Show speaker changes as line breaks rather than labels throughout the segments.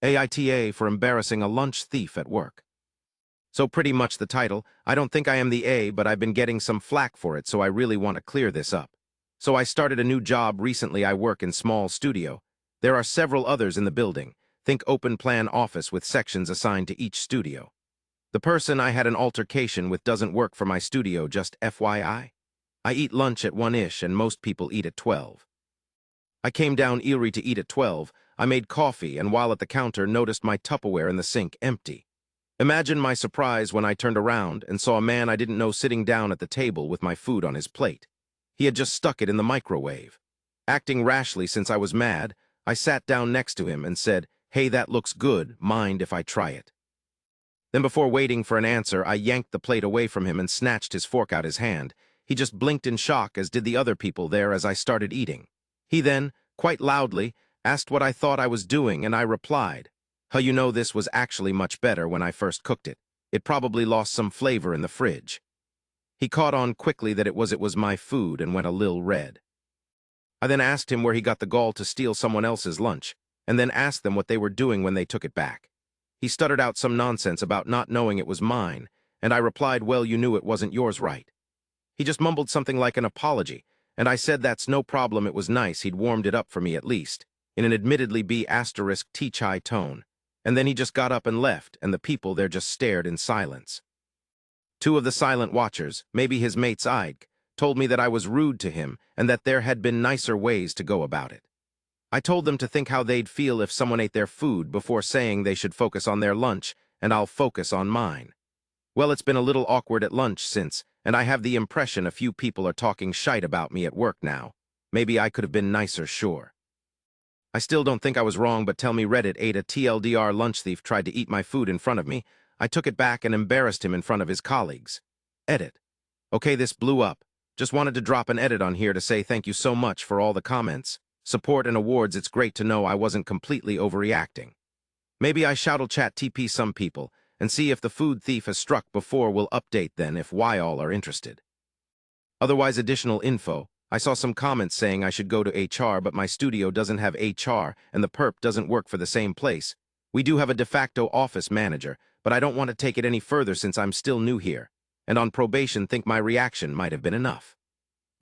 AITA for embarrassing a lunch thief at work. So pretty much the title. I don't think I am the A, but I've been getting some flack for it, so I really want to clear this up. So I started a new job recently. I work in small studio. There are several others in the building. Think open plan office with sections assigned to each studio. The person I had an altercation with doesn't work for my studio, just FYI. I eat lunch at 1-ish and most people eat at 12. I came down early to eat at 12. I made coffee and while at the counter noticed my Tupperware in the sink empty. Imagine my surprise when I turned around and saw a man I didn't know sitting down at the table with my food on his plate. He had just stuck it in the microwave. Acting rashly since I was mad, I sat down next to him and said, "Hey, that looks good. Mind if I try it?" Then before waiting for an answer, I yanked the plate away from him and snatched his fork out his hand. He just blinked in shock, as did the other people there as I started eating. He then, quite loudly, asked what I thought I was doing, and I replied, "How you know this was actually much better when I first cooked it. It probably lost some flavor in the fridge." He caught on quickly that it was my food and went a lil red. I then asked him where he got the gall to steal someone else's lunch, and then asked them what they were doing when they took it back. He stuttered out some nonsense about not knowing it was mine, and I replied, "Well, you knew it wasn't yours, right?" He just mumbled something like an apology, and I said that's no problem, it was nice, he'd warmed it up for me at least, in an admittedly B***T-chai tone. And then he just got up and left, and the people there just stared in silence. Two of the silent watchers, maybe his mate's Ike, told me that I was rude to him and that there had been nicer ways to go about it. I told them to think how they'd feel if someone ate their food before saying they should focus on their lunch, and I'll focus on mine. Well, it's been a little awkward at lunch since, and I have the impression a few people are talking shite about me at work now. Maybe I could have been nicer, sure. I still don't think I was wrong, but tell me Reddit, AITA TLDR lunch thief tried to eat my food in front of me. I took it back and embarrassed him in front of his colleagues. Edit. Okay, this blew up. Just wanted to drop an edit on here to say thank you so much for all the comments, support, and awards. It's great to know I wasn't completely overreacting. Maybe I should'll chat TP some people and see if the food thief has struck before. We'll update then if y'all are interested. Otherwise, additional info. I saw some comments saying I should go to HR, but my studio doesn't have HR and the perp doesn't work for the same place. We do have a de facto office manager, but I don't want to take it any further since I'm still new here, and on probation think my reaction might have been enough.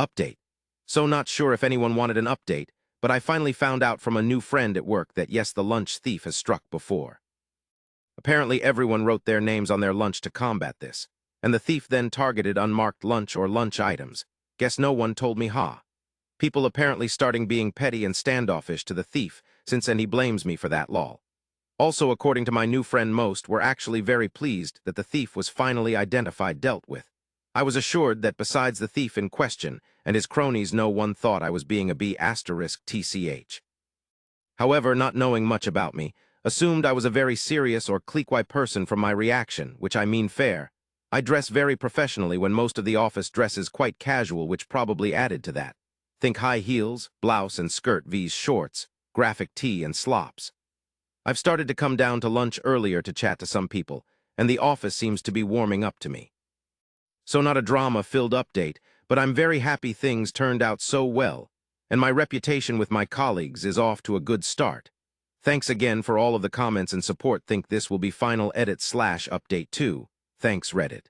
Update. So not sure if anyone wanted an update, but I finally found out from a new friend at work that yes, the lunch thief has struck before. Apparently everyone wrote their names on their lunch to combat this, and the thief then targeted unmarked lunch or lunch items. Guess no one told me ha. People apparently starting being petty and standoffish to the thief, since and he blames me for that lol. Also, according to my new friend, most were actually very pleased that the thief was finally identified, dealt with. I was assured that besides the thief in question and his cronies, no one thought I was being a B***TCH. However, not knowing much about me, assumed I was a very serious or clique-y person from my reaction, which I mean fair. I dress very professionally when most of the office dresses quite casual, which probably added to that. Think high heels, blouse and skirt vs shorts, graphic tee and slops. I've started to come down to lunch earlier to chat to some people, and the office seems to be warming up to me. So not a drama-filled update, but I'm very happy things turned out so well, and my reputation with my colleagues is off to a good start. Thanks again for all of the comments and support. Think this will be final edit/update too. Thanks, Reddit.